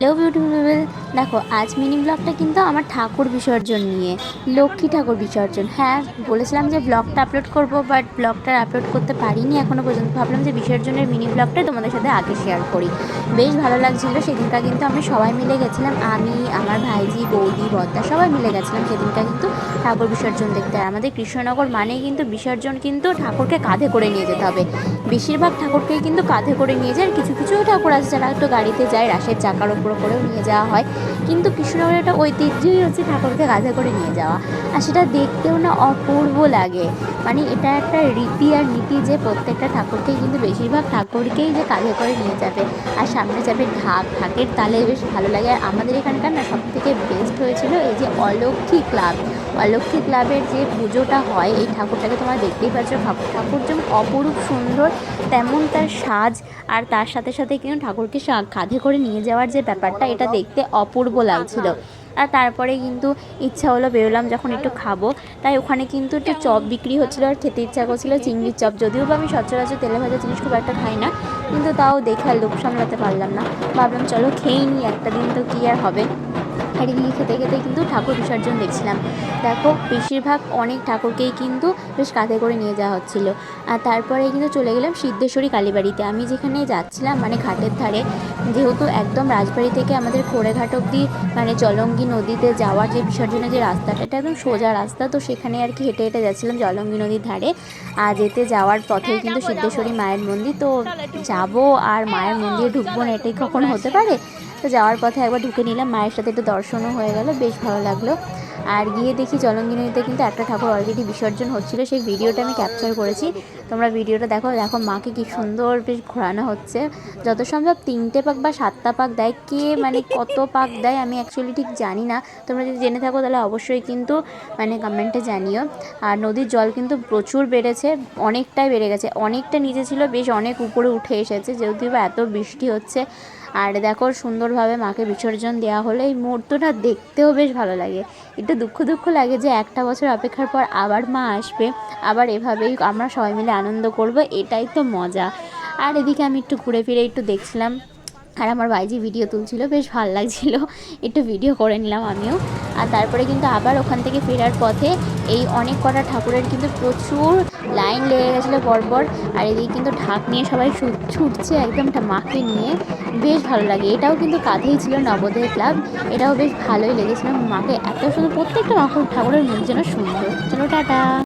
Hello beautiful, দেখো আজ mini ব্লগটা কিন্তু আমার ঠাকুর বিসর্জন নিয়ে, লক্ষ্মী ঠাকুর বিসর্জন। হ্যাঁ, বলেছিলাম যে ব্লগটা আপলোড করব, বাট ব্লগটা আপলোড করতে পারিনি এখনও পর্যন্ত। ভাবলাম যে বিসর্জনের মিনি ব্লগটাই তোমাদের সাথে আগে শেয়ার করি। বেশ ভালো লাগছিলো সেদিনটা, কিন্তু আমি সবাই মিলে গেছিলাম, আমি আমার ভাইজি বৌদি বদ্দা সবাই মিলে গেছিলাম সেদিনটা কিন্তু ঠাকুর বিসর্জন দেখতে। আর আমাদের কৃষ্ণনগর মানেই কিন্তু বিসর্জন, কিন্তু ঠাকুরকে কাঁধে করে নিয়ে যেতে হবে। বেশিরভাগ ঠাকুরকেই কিন্তু কাঁধে করে নিয়ে যায়, আর কিছু কিছু ঠাকুর আছে যারা একটু গাড়িতে যায়, রাশের চাকার ওপর করেও নিয়ে যাওয়া হয়। কিন্তু কৃষ্ণনগরের একটা ঐতিহ্যই হচ্ছে ঠাকুরকে কাঁধে করে নিয়ে যাওয়া, আর সেটা দেখতেও না অপূর্ব লাগে। মানে এটা একটা রীতি আর নীতি যে প্রত্যেকটা ঠাকুরকেই কিন্তু, বেশিরভাগ ঠাকুরকেই যে কাঁধে করে নিয়ে যাবে, আর সামনে যাবে ঢাকের তালে, বেশ ভালো লাগে। আর আমাদের এখানকার না সবথেকে বেস্ট হয়েছিল এই যে অলক্ষ্মী ক্লাব, অলক্ষ্মী ক্লাবের যে পুজোটা হয়, এই ঠাকুরটাকে তোমরা দেখতেই পাচ্ছ। ঠাকুর যেমন অপরূপ সুন্দর, তেমন তার সাজ, আর তার সাথে সাথে কিন্তু ঠাকুরকে কাঁধে করে নিয়ে যাওয়ার যে ব্যাপারটা, এটা দেখতে অপূর্ব লাগছিল। আর তারপরে কিন্তু ইচ্ছা হলো, বেরোলাম যখন একটু খাবো, তাই ওখানে কিন্তু একটু চপ বিক্রি হচ্ছিলো, আর খেতে ইচ্ছা করছিলো চিংড়ির চপ। যদিও বা আমি সচরাচর তেলে ভাজা জিনিস খুব একটা খাই না, কিন্তু তাও দেখে আর লোভ সামলাতে পারলাম না, ভাবলাম চলো খেয়েই নিই, একটা দিন তো কী আর হবে। আর এদিকে খেতে খেতে কিন্তু ঠাকুর বিসর্জন দেখছিলাম। দেখো বেশিরভাগ অনেক ঠাকুরকেই কিন্তু বেশ কাঁধে করে নিয়ে যাওয়া হচ্ছিলো। আর তারপরে কিন্তু চলে গেলাম সিদ্ধেশ্বরী কালীবাড়িতে। আমি যেখানে যাচ্ছিলাম মানে ঘাটের ধারে, যেহেতু একদম রাজবাড়ি থেকে আমাদের খোড়েঘাট অবধি মানে জলঙ্গি নদীতে যাওয়ার যে বিসর্জনের যে রাস্তাটা, এটা একদম সোজা রাস্তা, তো সেখানে আর কি হেঁটে হেঁটে যাচ্ছিলাম জলঙ্গি নদীর ধারে। আর যেতে যাওয়ার পথেই কিন্তু সিদ্ধেশ্বরী মায়ের মন্দির, তো যাবো আর মায়ের মন্দিরে ঢুকবো না, এটাই কখনো হতে পারে। তো যাওয়ার পথে একবার ঢুকে নিলাম, মায়ের সাথে একটু দর্শনও হয়ে গেল, বেশ ভালো লাগলো। আর গিয়ে দেখি জলঙ্গি নদীতে কিন্তু একটা ঠাকুর অলরেডি বিসর্জন হচ্ছিলো, সেই ভিডিওটা আমি ক্যাপচার করেছি। তোমরা ভিডিওটা দেখো, দেখো মাকে কি সুন্দর বেশ ঘোরানো হচ্ছে। যত সম্ভব 3টে পাক বা 7টা পাক দেয়, কে মানে কত পাক দেয় আমি অ্যাকচুয়ালি ঠিক জানি না। তোমরা যদি জেনে থাকো তাহলে অবশ্যই কিন্তু মানে কমেন্টে জানিও। আর নদীর জল কিন্তু প্রচুর বেড়েছে, অনেকটাই বেড়ে গেছে, অনেকটা নিচে ছিল, বেশ অনেক উপরে উঠে এসেছে, যেহেতু বা এত বৃষ্টি হচ্ছে। আর দেখো সুন্দরভাবে মাকে বিসর্জন দেওয়া হলে এই মুহূর্তটা দেখতেও বেশ ভালো লাগে। একটু দুঃখ দুঃখ লাগে যে একটা বছর অপেক্ষার পর আবার মা আসবে, আবার এভাবেই আমরা সবাই মিলে আনন্দ করব, এটাই তো মজা। আর এদিকে আমি একটু ঘুরে ফিরে একটু দেখছিলাম, আর আমার ভাইজি ভিডিও তুলছিল, বেশ ভালো লাগছিলো, একটু ভিডিও করে নিলাম আমিও। আর তারপরে কিন্তু আবার ওখান থেকে ফেরার পথে এই অনেক কটা ঠাকুরের কিন্তু প্রচুর লাইন লেগে গেছিলো পরপর। আর এদিকে কিন্তু ঢাক নিয়ে সবাই ছুটছে একদম মাকে নিয়ে, বেশ ভালো লাগে। এটাও কিন্তু কাঁধেই ছিল নবোদয় ক্লাব, এটাও বেশ ভালোই লেগেছিলো। মাকে এত সুন্দর, প্রত্যেকটা ঠাকুরের মুখ যেন সুন্দর। চলো টাটা।